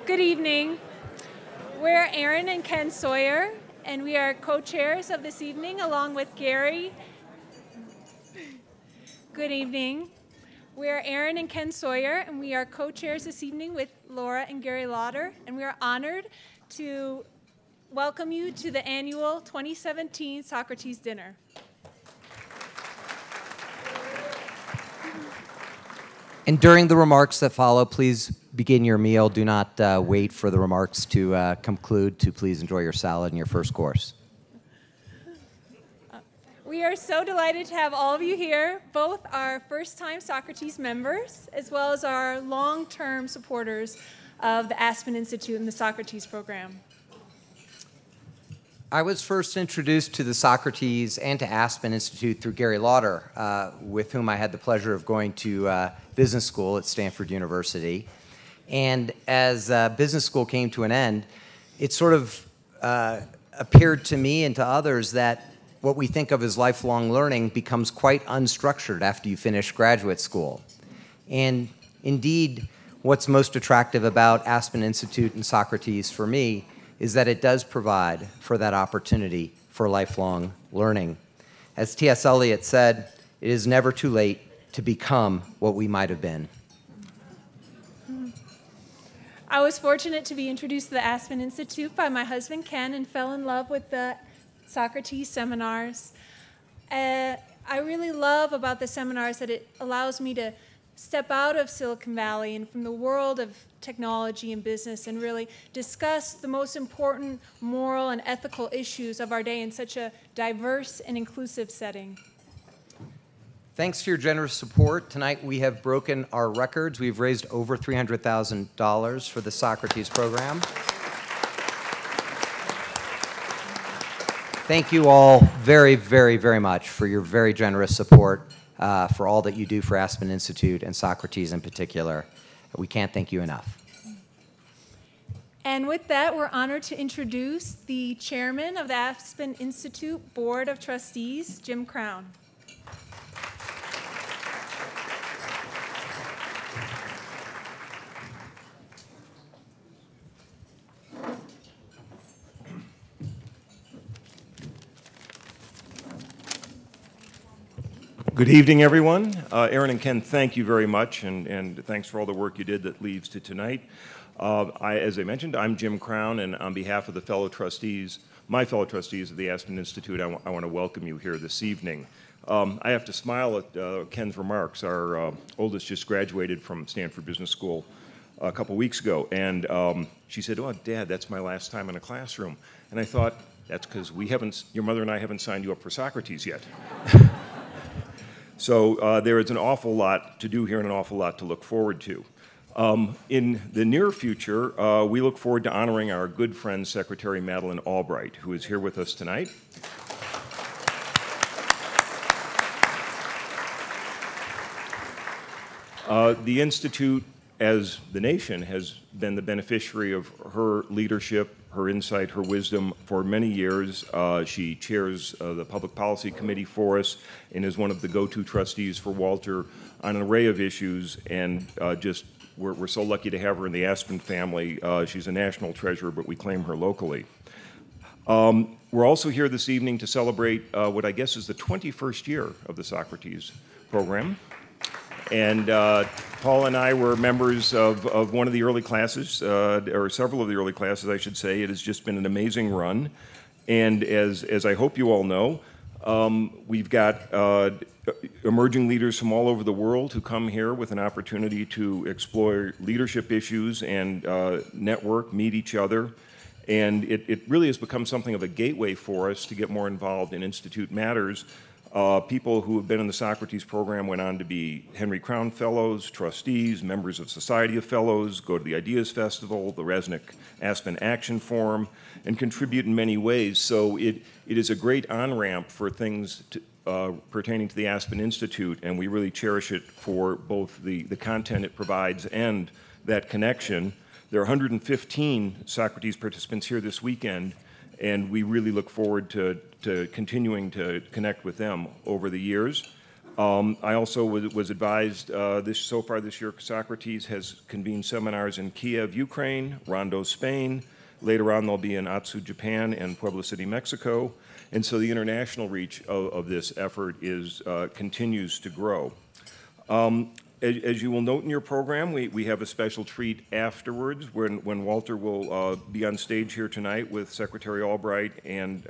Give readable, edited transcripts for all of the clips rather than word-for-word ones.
Good evening. We're Aaron and Ken Sawyer, and we are co-chairs of this evening along with Gary. Good evening. We're Aaron and Ken Sawyer, and we are co-chairs this evening with Laura and Gary Lauder, and we are honored to welcome you to the annual 2017 Socrates Dinner. And during the remarks that follow, please begin your meal. Do not wait for the remarks to conclude. To please enjoy your salad and your first course. We are so delighted to have all of you here, both our first-time Socrates members, as well as our long-term supporters of the Aspen Institute and the Socrates program. I was first introduced to the Socrates and to Aspen Institute through Gary Lauder, with whom I had the pleasure of going to business school at Stanford University. And as business school came to an end, it sort of appeared to me and to others that what we think of as lifelong learning becomes quite unstructured after you finish graduate school. And indeed, what's most attractive about Aspen Institute and Socrates for me is that it does provide for that opportunity for lifelong learning. As T.S. Eliot said, it is never too late to become what we might have been. I was fortunate to be introduced to the Aspen Institute by my husband, Ken, and fell in love with the Socrates seminars. I really love about the seminars that it allows me to step out of Silicon Valley and from the world of technology and business and really discuss the most important moral and ethical issues of our day in such a diverse and inclusive setting. Thanks to your generous support, tonight we have broken our records. We've raised over $300,000 for the Socrates program. Thank you all very, very, very much for your very generous support, for all that you do for Aspen Institute and Socrates in particular. We can't thank you enough. And with that, we're honored to introduce the chairman of the Aspen Institute Board of Trustees, Jim Crown. Good evening, everyone. Aaron and Ken, thank you very much, and thanks for all the work you did that leads to tonight. As I mentioned, I'm Jim Crown, and on behalf of the fellow trustees, my fellow trustees of the Aspen Institute, I want to welcome you here this evening. I have to smile at Ken's remarks. Our oldest just graduated from Stanford Business School a couple weeks ago, and she said, "Oh, Dad, that's my last time in a classroom." And I thought, that's because your mother and I haven't signed you up for Socrates yet. So there is an awful lot to do here and an awful lot to look forward to. In the near future, we look forward to honoring our good friend, Secretary Madeleine Albright, who is here with us tonight. The Institute, as the nation, has been the beneficiary of her leadership, her insight, her wisdom for many years. She chairs the Public Policy Committee for us and is one of the go-to trustees for Walter on an array of issues, and we're so lucky to have her in the Aspen family. She's a national treasure, but we claim her locally. We're also here this evening to celebrate what I guess is the 21st year of the Socrates program. And Paul and I were members of one of the early classes, or several of the early classes, I should say. It has just been an amazing run. And as I hope you all know, we've got emerging leaders from all over the world who come here with an opportunity to explore leadership issues and network, meet each other. And it really has become something of a gateway for us to get more involved in Institute matters. People who have been in the Socrates program went on to be Henry Crown Fellows, trustees, members of Society of Fellows, go to the Ideas Festival, the Resnick Aspen Action Forum, and contribute in many ways. So it is a great on-ramp for things pertaining to the Aspen Institute, and we really cherish it for both the content it provides and that connection. There are 115 Socrates participants here this weekend, and we really look forward to continuing to connect with them over the years. I also was advised so far this year, Socrates has convened seminars in Kiev, Ukraine, Rondo, Spain. Later on, they'll be in Atsu, Japan, and Pueblo City, Mexico. And so the international reach of this effort continues to grow. As you will note in your program, we have a special treat afterwards when Walter will be on stage here tonight with Secretary Albright and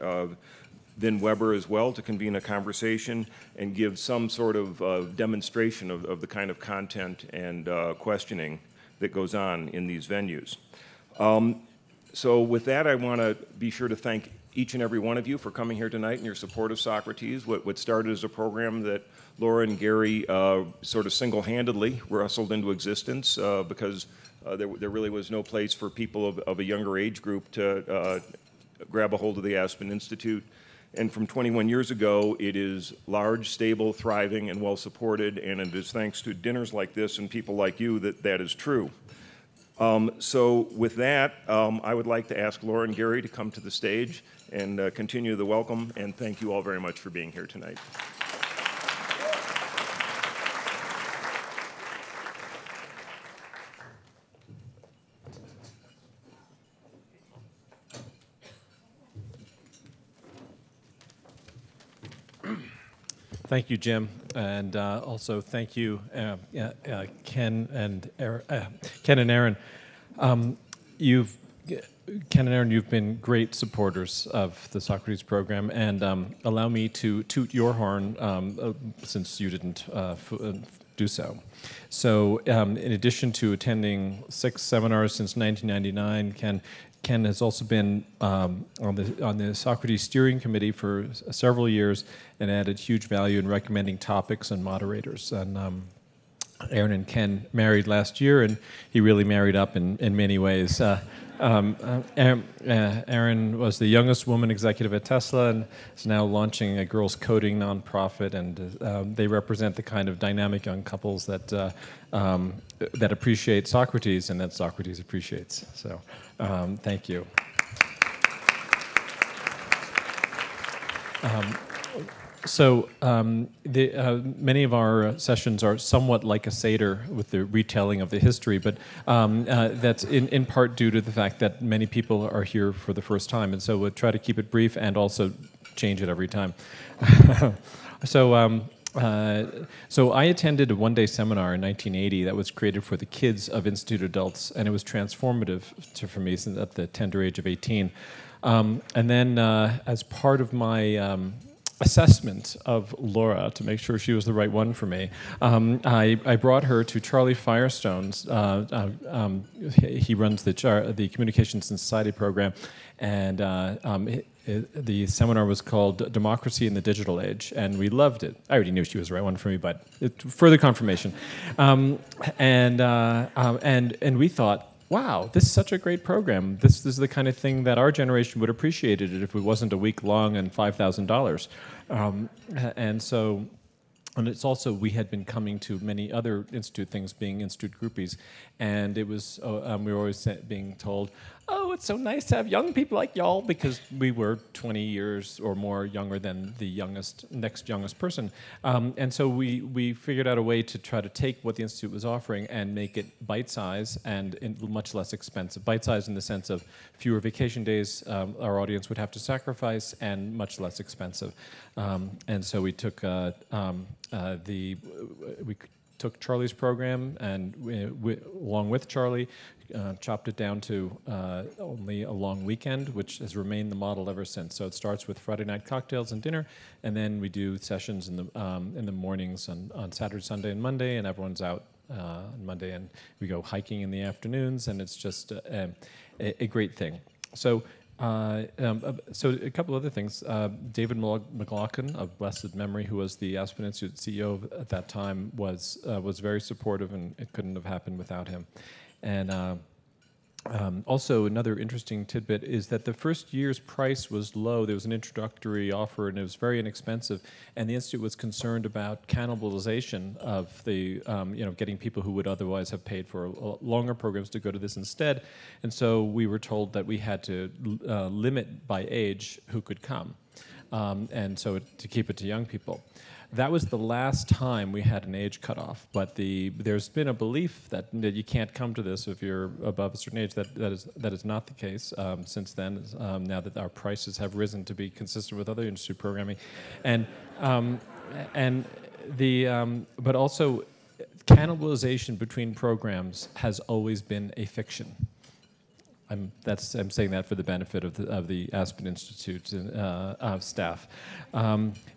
Vin Weber as well to convene a conversation and give some sort of demonstration of the kind of content and questioning that goes on in these venues. So with that, I want to be sure to thank each and every one of you for coming here tonight and your support of Socrates. What started as a program that Laura and Gary sort of single-handedly wrestled into existence because there really was no place for people of a younger age group to grab a hold of the Aspen Institute. And from 21 years ago, it is large, stable, thriving, and well-supported, and it is thanks to dinners like this and people like you that is true. So with that, I would like to ask Laura and Gary to come to the stage and continue the welcome, and thank you all very much for being here tonight. Thank you, Jim, and also thank you, Ken and Aaron. Ken and Aaron, you've been great supporters of the Socrates program, and allow me to toot your horn since you didn't do so. So, in addition to attending 6 seminars since 1999, Ken has also been on the Socrates steering committee for several years and added huge value in recommending topics and moderators. And Aaron and Ken married last year, and he really married up in many ways. Aaron was the youngest woman executive at Tesla and is now launching a girls coding nonprofit, and they represent the kind of dynamic young couples that appreciate Socrates and that Socrates appreciates. So thank you. Many of our sessions are somewhat like a Seder with the retelling of the history, but that's in part due to the fact that many people are here for the first time, and so we'll try to keep it brief and also change it every time. So I attended a one-day seminar in 1980 that was created for the kids of Institute adults, and it was transformative for me at the tender age of 18. And then as part of my assessment of Laura to make sure she was the right one for me, I brought her to Charlie Firestone's. He runs the Communications and Society program, and the seminar was called Democracy in the Digital Age, and we loved it. I already knew she was the right one for me, but further confirmation. And we thought, wow, this is such a great program. This is the kind of thing that our generation would appreciate it if it wasn't a week long and $5,000. And it's also, we had been coming to many other Institute things, being Institute groupies, and it was, we were always being told, oh, it's so nice to have young people like y'all, because we were 20 years or more younger than the next youngest person. And so we figured out a way to try to take what the Institute was offering and make it bite-size and much less expensive. Bite-size in the sense of fewer vacation days our audience would have to sacrifice, and much less expensive. And so we took took Charlie's program, and along with Charlie, chopped it down to only a long weekend, which has remained the model ever since. So it starts with Friday night cocktails and dinner, and then we do sessions in the mornings on Saturday, Sunday, and Monday, and everyone's out on Monday, and we go hiking in the afternoons, and it's just a great thing. So a couple other things. David McLaughlin of blessed memory, who was the Aspen Institute CEO at that time, was very supportive, and it couldn't have happened without him. And also, another interesting tidbit is that the first year's price was low. There was an introductory offer, and it was very inexpensive. And the Institute was concerned about cannibalization of the, getting people who would otherwise have paid for longer programs to go to this instead. And so we were told that we had to limit by age who could come, and so to keep it to young people. that was the last time we had an age cutoff. But there's been a belief that you can't come to this if you're above a certain age. That is not the case since then. Now that our prices have risen to be consistent with other institute programming, but also cannibalization between programs has always been a fiction. I'm saying that for the benefit of the Aspen Institute staff.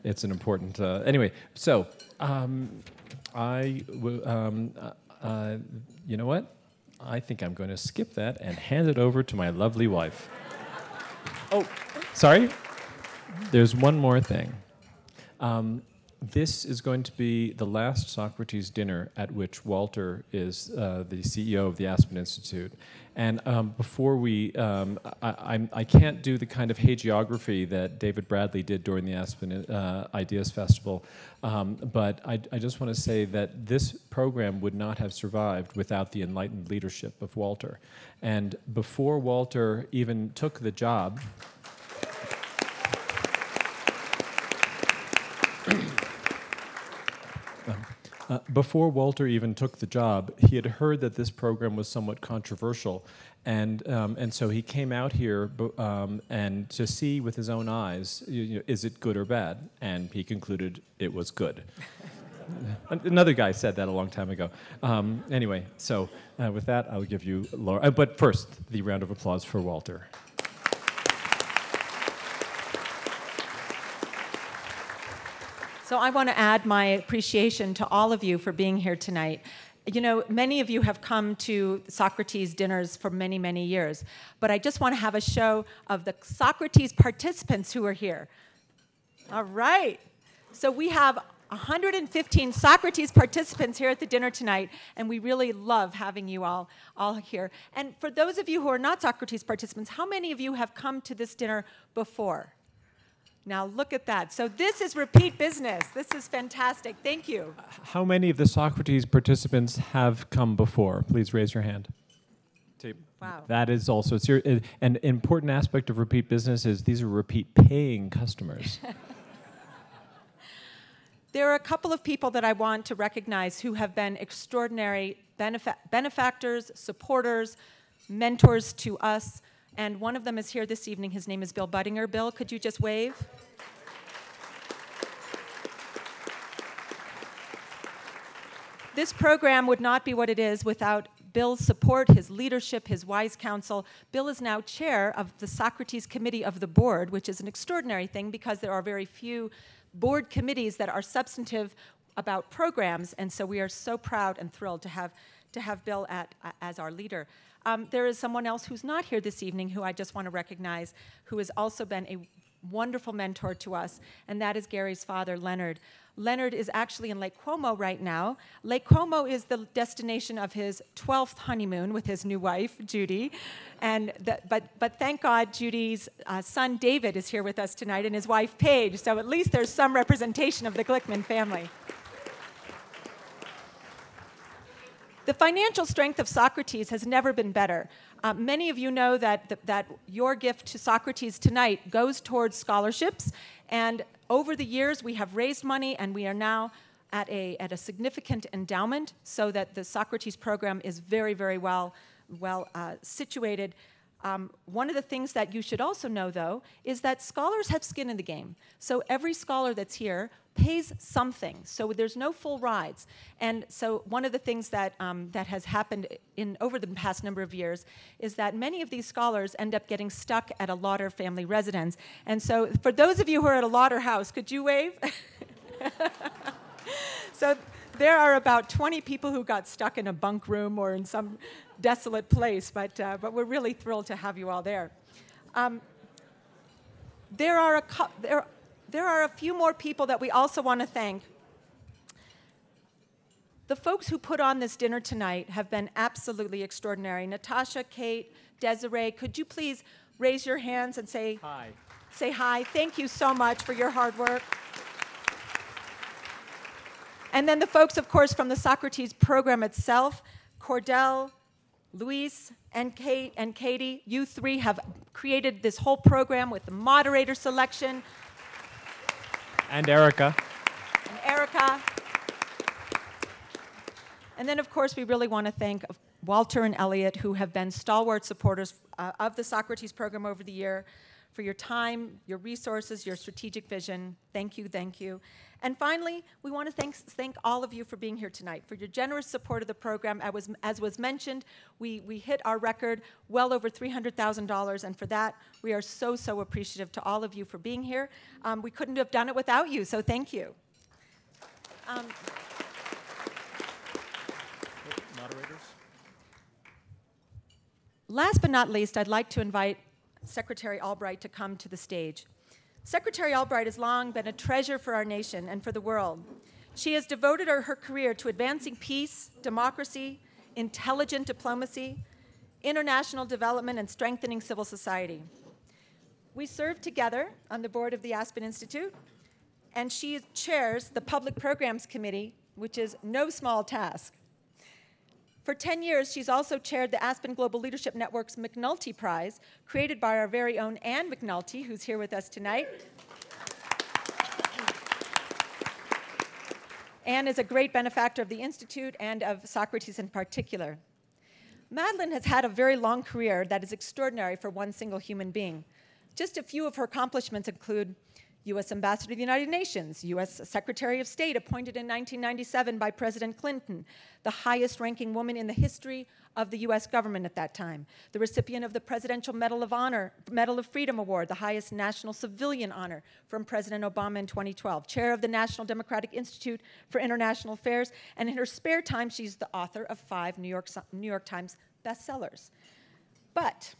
It's an important anyway. So you know what? I think I'm going to skip that and hand it over to my lovely wife. Oh, sorry. There's one more thing. This is going to be the last Socrates dinner at which Walter is the CEO of the Aspen Institute. And before we, I can't do the kind of hagiography that David Bradley did during the Aspen Ideas Festival, but I just want to say that this program would not have survived without the enlightened leadership of Walter. And before Walter even took the job, before Walter even took the job, he had heard that this program was somewhat controversial, and so he came out here and to see with his own eyes, is it good or bad? And he concluded it was good. Another guy said that a long time ago. Anyway, so with that, I'll give you Laura. But first, the round of applause for Walter. So I want to add my appreciation to all of you for being here tonight. You know, many of you have come to Socrates dinners for many, many years, but I just want to have a show of the Socrates participants who are here. All right. So we have 115 Socrates participants here at the dinner tonight, and we really love having you all here. And for those of you who are not Socrates participants, how many of you have come to this dinner before? Now look at that. So this is repeat business. This is fantastic. Thank you. How many of the Socrates participants have come before? Please raise your hand. Wow. That is also an important aspect of repeat business is these are repeat paying customers. There are a couple of people that I want to recognize who have been extraordinary benefactors, supporters, mentors to us. And one of them is here this evening. His name is Bill Budinger. Bill, could you just wave? This program would not be what it is without Bill's support, his leadership, his wise counsel. Bill is now chair of the Socrates Committee of the Board, which is an extraordinary thing because there are very few board committees that are substantive about programs, and so we are so proud and thrilled to have Bill as our leader. There is someone else who's not here this evening who I just want to recognize, who has also been a wonderful mentor to us, and that is Gary's father, Leonard. Leonard is actually in Lake Como right now. Lake Como is the destination of his 12th honeymoon with his new wife, Judy. But thank God Judy's son, David, is here with us tonight, and his wife, Paige, so at least there's some representation of the Glickman family. The financial strength of Socrates has never been better. Many of you know that your gift to Socrates tonight goes towards scholarships, and over the years we have raised money, and we are now at a significant endowment so that the Socrates program is very, very well situated. One of the things that you should also know, though, is that scholars have skin in the game. So every scholar that's here pays something. So there's no full rides. And so one of the things that has happened over the past number of years is that many of these scholars end up getting stuck at a Lauder family residence. And so for those of you who are at a Lauder house, could you wave? So there are about 20 people who got stuck in a bunk room or in some desolate place, but we're really thrilled to have you all there. There are a few more people that we also want to thank. The folks who put on this dinner tonight have been absolutely extraordinary. Natasha, Kate, Desiree, could you please raise your hands and say hi? Say hi. Thank you so much for your hard work. And then the folks, of course, from the Socrates program itself, Cordell, Luis, and Kate and Katie, you three have created this whole program with the moderator selection. And Erica. And Erica. And then, of course, we really want to thank Walter and Elliot, who have been stalwart supporters of the Socrates program over the year, for your time, your resources, your strategic vision. Thank you, thank you. And finally, we want to thank all of you for being here tonight, for your generous support of the program. As was mentioned, we hit our record well over $300,000, and for that, we are so, so appreciative to all of you for being here. We couldn't have done it without you, so thank you. Moderators? Last but not least, I'd like to invite Secretary Albright to come to the stage. Secretary Albright has long been a treasure for our nation and for the world. She has devoted her career to advancing peace, democracy, intelligent diplomacy, international development, and strengthening civil society. We serve together on the board of the Aspen Institute, and she chairs the Public Programs Committee, which is no small task. For 10 years, she's also chaired the Aspen Global Leadership Network's McNulty Prize, created by our very own Ann McNulty, who's here with us tonight. Ann is a great benefactor of the Institute and of Socrates in particular. Madeleine has had a very long career that is extraordinary for one single human being. Just a few of her accomplishments include U.S. Ambassador to the United Nations, U.S. Secretary of State appointed in 1997 by President Clinton, the highest-ranking woman in the history of the U.S. government at that time, the recipient of the Presidential Medal of Honor, Medal of Freedom Award, the highest national civilian honor from President Obama in 2012, chair of the National Democratic Institute for International Affairs, and in her spare time, she's the author of 5 New York Times bestsellers. But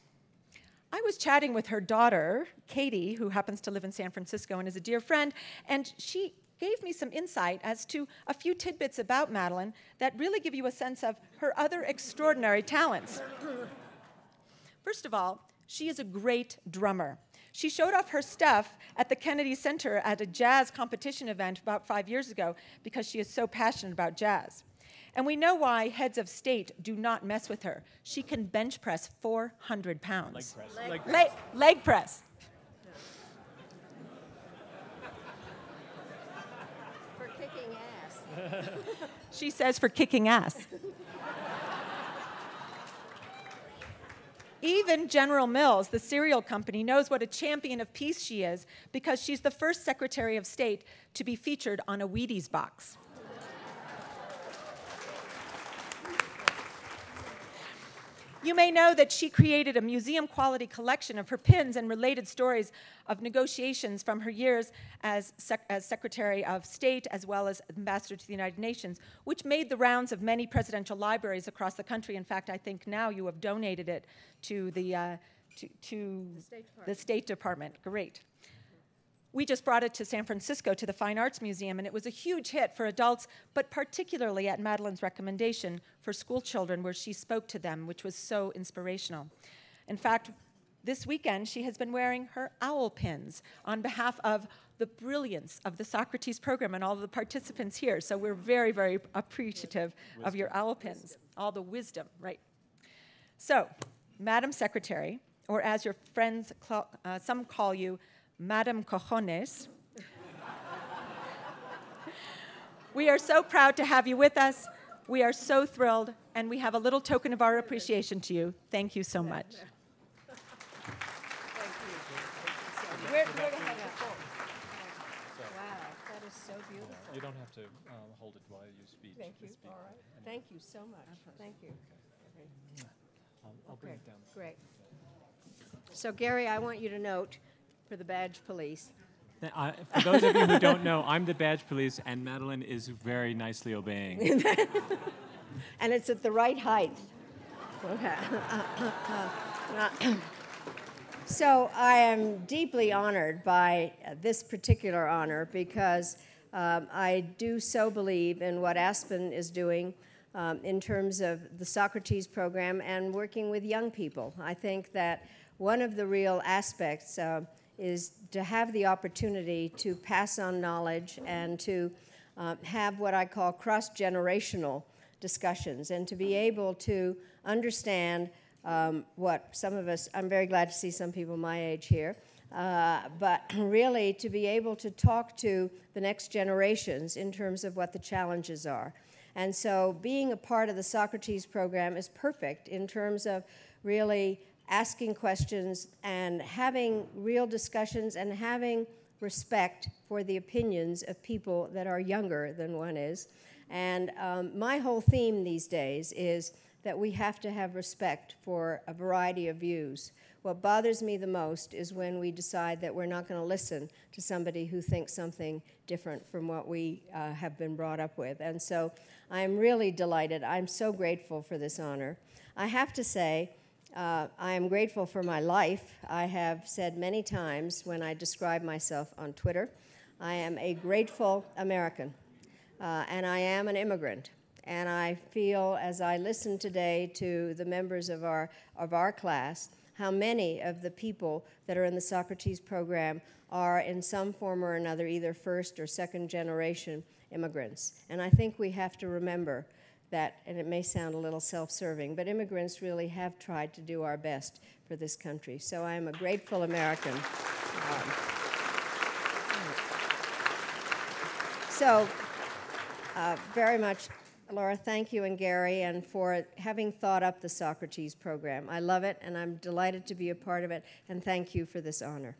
I was chatting with her daughter, Katie, who happens to live in San Francisco and is a dear friend, and she gave me some insight as to a few tidbits about Madeleine that really give you a sense of her other extraordinary talents. First of all, she is a great drummer. She showed off her stuff at the Kennedy Center at a jazz competition event about 5 years ago because she is so passionate about jazz. And we know why heads of state do not mess with her. She can bench press 400 pounds. Leg press. Leg press. For kicking ass. She says for kicking ass. Even General Mills, the cereal company, knows what a champion of peace she is because she's the first Secretary of State to be featured on a Wheaties box. You may know that she created a museum-quality collection of her pins and related stories of negotiations from her years as Secretary of State as well as Ambassador to the United Nations, which made the rounds of many presidential libraries across the country. In fact, I think now you have donated it to the State Department. Great. We just brought it to San Francisco to the Fine Arts Museum, and it was a huge hit for adults, but particularly at Madeleine's recommendation for school children, where she spoke to them, which was so inspirational. In fact, this weekend, she has been wearing her owl pins on behalf of the brilliance of the Socrates program and all of the participants here. So we're very, very appreciative of your owl pins, all the wisdom, right? So, Madam Secretary, or as your friends, some call you, Madam Cojones. We are so proud to have you with us. We are so thrilled, and we have a little token of our appreciation to you. Thank you so much. Where to head up? Wow, that is so beautiful. You don't have to hold it while you speak. Thank you. All right. Thank you so much. Thank you. I'll bring it down. Great. So, Gary, I want you to note for the badge police. For those of you who don't know, I'm the badge police, and Madeleine is very nicely obeying. And it's at the right height. Okay. So I am deeply honored by this particular honor because I do so believe in what Aspen is doing in terms of the Socrates program and working with young people. I think that one of the real aspects is to have the opportunity to pass on knowledge and to have what I call cross-generational discussions and to be able to understand what some of us, I'm very glad to see some people my age here, but really to be able to talk to the next generations in terms of what the challenges are. And so being a part of the Socrates program is perfect in terms of really asking questions and having real discussions and having respect for the opinions of people that are younger than one is. And my whole theme these days is that we have to have respect for a variety of views. What bothers me the most is when we decide that we're not going to listen to somebody who thinks something different from what we have been brought up with. And so I'm really delighted. I'm so grateful for this honor. I have to say, I am grateful for my life. I have said many times when I describe myself on Twitter, I am a grateful American, and I am an immigrant. And I feel, as I listen today to the members of our class, how many of the people that are in the Socrates program are in some form or another either first or second generation immigrants. And I think we have to remember that, and it may sound a little self-serving, but immigrants really have tried to do our best for this country. So I am a grateful American. Very much, Laura, thank you, and Gary, and for having thought up the Socrates program. I love it, and I'm delighted to be a part of it, and thank you for this honor.